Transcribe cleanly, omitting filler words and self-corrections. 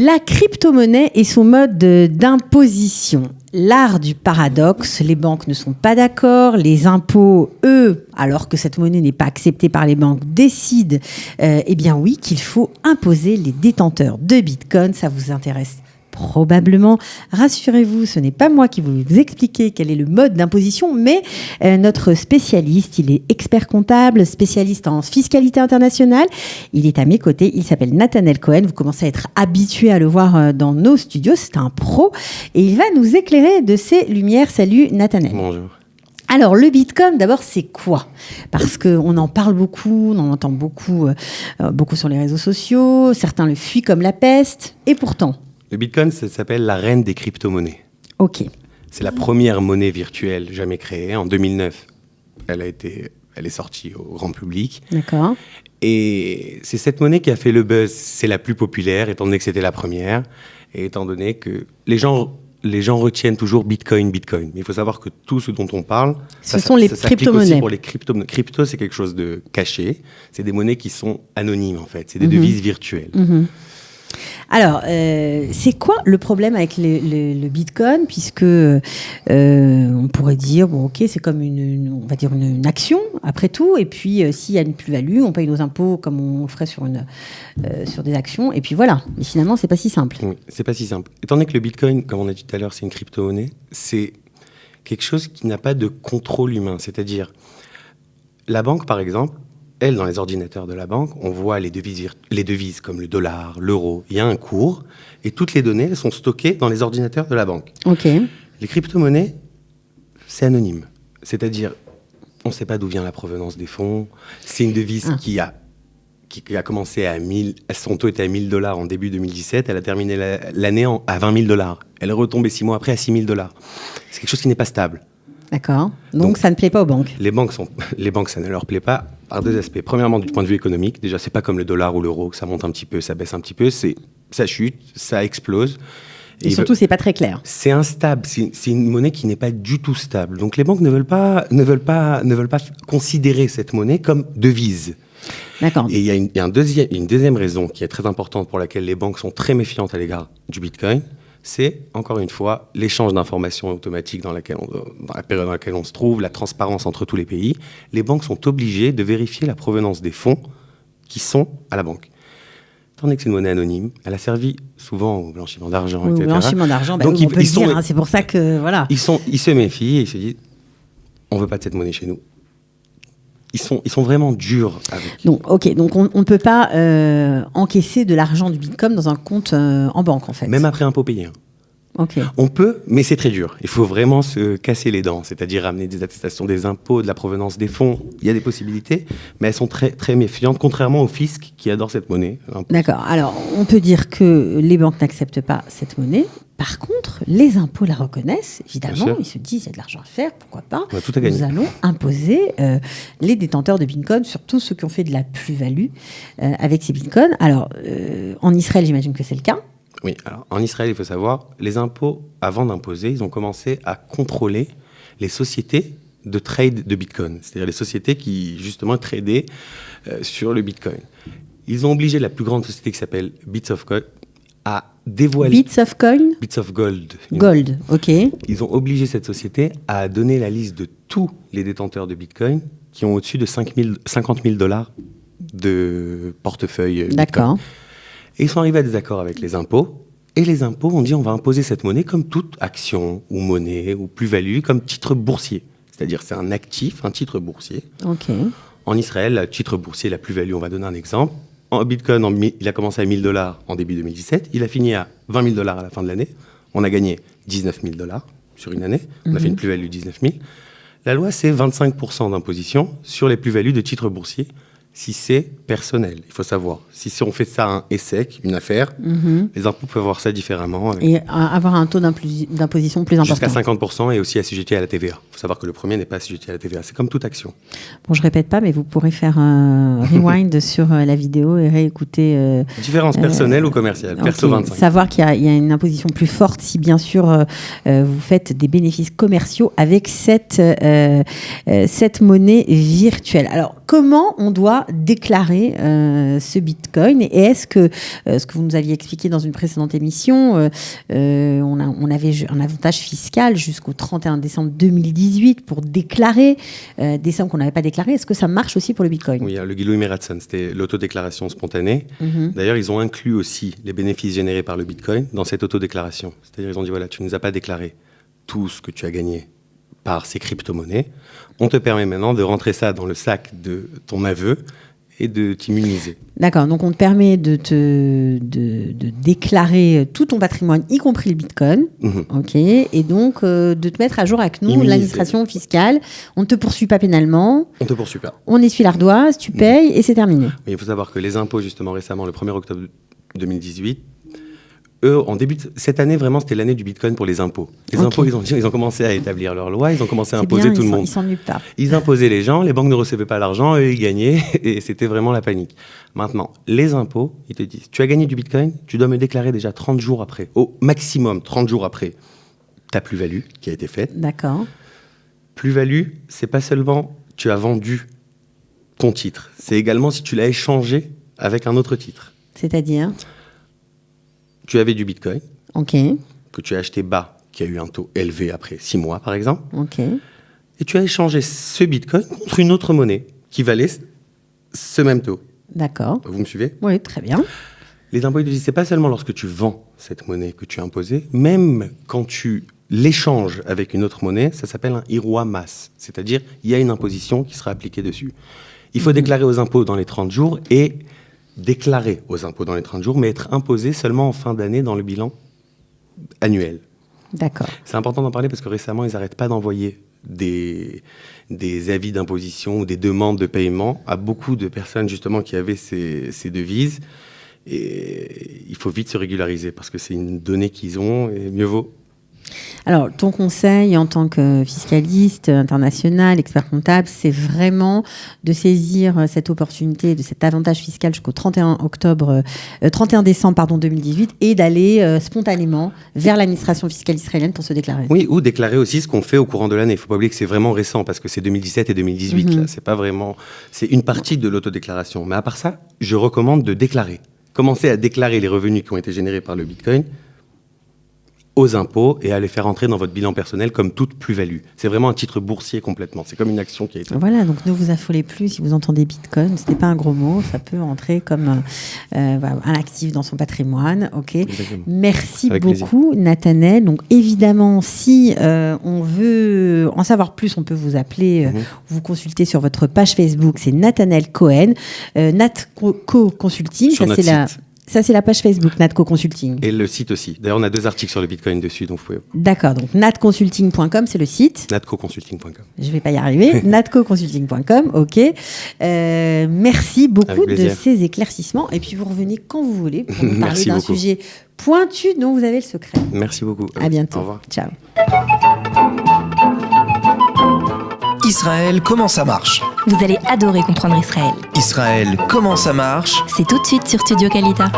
La crypto-monnaie et son mode d'imposition. L'art du paradoxe, les banques ne sont pas d'accord, les impôts, eux, alors que cette monnaie n'est pas acceptée par les banques, décident, eh bien oui, qu'il faut imposer les détenteurs de Bitcoin. Ça vous intéresse probablement. Rassurez-vous, ce n'est pas moi qui vais vous expliquer quel est le mode d'imposition, mais notre spécialiste, il est expert comptable, spécialiste en fiscalité internationale. Il est à mes côtés, il s'appelle Nathanaël Cohen. Vous commencez à être habitué à le voir dans nos studios, c'est un pro. Et il va nous éclairer de ses lumières. Salut Nathanaël. Bonjour. Alors, le Bitcoin, d'abord, c'est quoi ? Parce qu'on en parle beaucoup, on en entend beaucoup sur les réseaux sociaux. Certains le fuient comme la peste. Et pourtant... Le Bitcoin, ça s'appelle la reine des crypto-monnaies. Ok. C'est la première monnaie virtuelle jamais créée. En 2009, elle est sortie au grand public. D'accord. Et c'est cette monnaie qui a fait le buzz. C'est la plus populaire, étant donné que c'était la première. Et étant donné que les gens retiennent toujours Bitcoin. Mais il faut savoir que tout ce dont on parle... Ce sont les crypto-monnaies. Aussi pour les crypto-monnaies. Crypto, c'est quelque chose de caché. C'est des monnaies qui sont anonymes, en fait. C'est des devises virtuelles. Mm-hmm. Alors, c'est quoi le problème avec le Bitcoin, puisque on pourrait dire, bon, ok, c'est comme on va dire une action, après tout, et puis s'il y a une plus-value, on paye nos impôts comme on le ferait sur des actions, et puis voilà. Mais finalement, c'est pas si simple. Oui, c'est pas si simple. Étant donné que le Bitcoin, comme on a dit tout à l'heure, c'est une crypto-monnaie, c'est quelque chose qui n'a pas de contrôle humain. C'est-à-dire, la banque, par exemple, elle, dans les ordinateurs de la banque, on voit les devises comme le dollar, l'euro. Il y a un cours et toutes les données elles sont stockées dans les ordinateurs de la banque. Ok. Les crypto-monnaies, c'est anonyme. C'est-à-dire, on ne sait pas d'où vient la provenance des fonds. C'est une devise qui a commencé à 1000... Son taux était à $1 000 en début 2017. Elle a terminé l'année à $20 000. Elle est retombée 6 mois après à $6 000. C'est quelque chose qui n'est pas stable. D'accord. Donc ça ne plaît pas aux banques. Les banques, ça ne leur plaît pas par deux aspects. Premièrement, du point de vue économique, déjà, c'est pas comme le dollar ou l'euro, que ça monte un petit peu, ça baisse un petit peu, ça chute, ça explose. Et surtout, c'est pas très clair. C'est instable, c'est une monnaie qui n'est pas du tout stable. Donc les banques ne veulent pas considérer cette monnaie comme devise. D'accord. Et il y a une deuxième raison qui est très importante pour laquelle les banques sont très méfiantes à l'égard du Bitcoin. C'est, encore une fois, l'échange d'informations automatique dans la période dans laquelle on se trouve, la transparence entre tous les pays. Les banques sont obligées de vérifier la provenance des fonds qui sont à la banque. Étant donné que c'est une monnaie anonyme, elle a servi souvent au blanchiment d'argent, etc. Au blanchiment d'argent, donc on peut le dire, c'est pour ça que, voilà. Ils se méfient et ils se disent, on ne veut pas de cette monnaie chez nous. Ils sont vraiment durs avec. Donc, ok, donc on ne peut pas encaisser de l'argent du Bitcoin dans un compte en banque, en fait. Même après impôt payé. Ok. On peut, mais c'est très dur. Il faut vraiment se casser les dents, c'est-à-dire ramener des attestations des impôts, de la provenance des fonds. Il y a des possibilités, mais elles sont très, très méfiantes, contrairement au fisc qui adore cette monnaie. D'accord. Alors, on peut dire que les banques n'acceptent pas cette monnaie. Par contre, les impôts la reconnaissent, évidemment. Ils se disent, il y a de l'argent à faire, pourquoi pas. On a tout à gagner. Nous allons imposer les détenteurs de Bitcoin, surtout ceux qui ont fait de la plus-value avec ces Bitcoins. Alors, en Israël, j'imagine que c'est le cas. Oui, alors en Israël, il faut savoir, les impôts, avant d'imposer, ils ont commencé à contrôler les sociétés de trade de Bitcoin, c'est-à-dire les sociétés qui, justement, tradaient sur le Bitcoin. Ils ont obligé la plus grande société qui s'appelle Bits of Gold à dévoiler... Bits of Coin ? Bits of Gold. Gold, ok. Ils ont obligé cette société à donner la liste de tous les détenteurs de Bitcoin qui ont au-dessus de $50 000 de portefeuille Bitcoin. D'accord. Et ils sont arrivés à des accords avec les impôts. Et les impôts ont dit on va imposer cette monnaie comme toute action ou monnaie ou plus-value, comme titre boursier. C'est-à-dire c'est un actif, un titre boursier. Ok. En Israël, le titre boursier, la plus-value, on va donner un exemple. En Bitcoin, il a commencé à $1 000 en début 2017. Il a fini à $20 000 à la fin de l'année. On a gagné $19 000 sur une année. On a fait une plus-value de 19 000. La loi, c'est 25% d'imposition sur les plus-values de titres boursiers. Si c'est personnel, il faut savoir. Si on fait ça un ESSEC, une affaire, les impôts peuvent voir ça différemment. Et avoir un taux d'imposition plus important. Jusqu'à 50% et aussi assujetti à la TVA. Il faut savoir que le premier n'est pas assujetti à la TVA. C'est comme toute action. Bon, je répète pas, mais vous pourrez faire un rewind sur la vidéo et réécouter. Différence personnelle ou commerciale, perso 25. Savoir qu'il y a une imposition plus forte si bien sûr vous faites des bénéfices commerciaux avec cette monnaie virtuelle. Alors, comment on doit doit déclarer ce Bitcoin. Et est-ce que, ce que vous nous aviez expliqué dans une précédente émission, on avait un avantage fiscal jusqu'au 31 décembre 2018 pour déclarer des sommes qu'on n'avait pas déclarées. Est-ce que ça marche aussi pour le Bitcoin? Oui, le Gilou Imeratson, c'était l'autodéclaration spontanée. D'ailleurs, ils ont inclus aussi les bénéfices générés par le Bitcoin dans cette autodéclaration. C'est-à-dire, ils ont dit, voilà, tu ne nous as pas déclaré tout ce que tu as gagné par ces crypto-monnaies. On te permet maintenant de rentrer ça dans le sac de ton aveu et de t'immuniser. D'accord, donc on te permet de déclarer tout ton patrimoine, y compris le Bitcoin, ok, et donc de te mettre à jour avec nous, l'administration fiscale. On ne te poursuit pas pénalement. On te poursuit pas. On essuie l'ardoise, tu payes et c'est terminé. Mais il faut savoir que les impôts, justement, récemment, le 1er octobre 2018, eux, en début de cette année, vraiment, c'était l'année du Bitcoin pour les impôts. Les impôts, ils ont commencé à établir leurs lois, ils ont commencé à imposer tout le monde. Ils s'ennuient pas. Ils imposaient les gens, les banques ne recevaient pas l'argent, eux, ils gagnaient, et c'était vraiment la panique. Maintenant, les impôts, ils te disent, tu as gagné du Bitcoin, tu dois me déclarer déjà 30 jours après, au maximum 30 jours après, ta plus-value qui a été faite. D'accord. Plus-value, c'est pas seulement tu as vendu ton titre, c'est également si tu l'as échangé avec un autre titre. C'est-à-dire ? Tu avais du Bitcoin, ok, que tu as acheté bas, qui a eu un taux élevé après 6 mois, par exemple. Ok. Et tu as échangé ce Bitcoin contre une autre monnaie qui valait ce même taux. D'accord. Vous me suivez ? Oui, très bien. Les impôts, ils te disent, c'est pas seulement lorsque tu vends cette monnaie que tu as imposée, même quand tu l'échanges avec une autre monnaie, ça s'appelle un IROA masse. C'est-à-dire, il y a une imposition qui sera appliquée dessus. Il faut déclarer aux impôts dans les 30 jours et déclarer aux impôts dans les 30 jours, mais être imposé seulement en fin d'année dans le bilan annuel. D'accord. C'est important d'en parler parce que récemment, ils n'arrêtent pas d'envoyer des avis d'imposition ou des demandes de paiement à beaucoup de personnes justement qui avaient ces devises. Et il faut vite se régulariser parce que c'est une donnée qu'ils ont et mieux vaut. Alors, ton conseil en tant que fiscaliste international, expert comptable, c'est vraiment de saisir cette opportunité de cet avantage fiscal jusqu'au 31 décembre 2018 et d'aller spontanément vers l'administration fiscale israélienne pour se déclarer. Oui, ou déclarer aussi ce qu'on fait au courant de l'année. Il ne faut pas oublier que c'est vraiment récent parce que c'est 2017 et 2018. Là, c'est pas vraiment... C'est une partie de l'autodéclaration. Mais à part ça, je recommande de déclarer. Commencez à déclarer les revenus qui ont été générés par le Bitcoin aux impôts et à les faire entrer dans votre bilan personnel comme toute plus-value. C'est vraiment un titre boursier complètement. C'est comme une action qui a été... Voilà, donc ne vous affolez plus si vous entendez Bitcoin. Ce n'est pas un gros mot. Ça peut entrer comme un actif dans son patrimoine. Ok. Exactement. Merci Avec beaucoup, Nathanaël. Donc évidemment, si on veut en savoir plus, on peut vous appeler, vous consulter sur votre page Facebook. C'est Nathanaël Cohen. Natco Consulting. Sur notre site. Ça, c'est la page Facebook, Natco Consulting. Et le site aussi. D'ailleurs, on a 2 articles sur le Bitcoin dessus, donc vous pouvez... D'accord, donc natconsulting.com, c'est le site. natcoconsulting.com. Je ne vais pas y arriver. natcoconsulting.com, ok. Merci beaucoup de ces éclaircissements. Et puis, vous revenez quand vous voulez pour nous parler d'un sujet pointu dont vous avez le secret. Merci beaucoup. À bientôt. Au revoir. Ciao. Israël, comment ça marche ? Vous allez adorer comprendre Israël. Israël, comment ça marche ? C'est tout de suite sur Studio Kalita.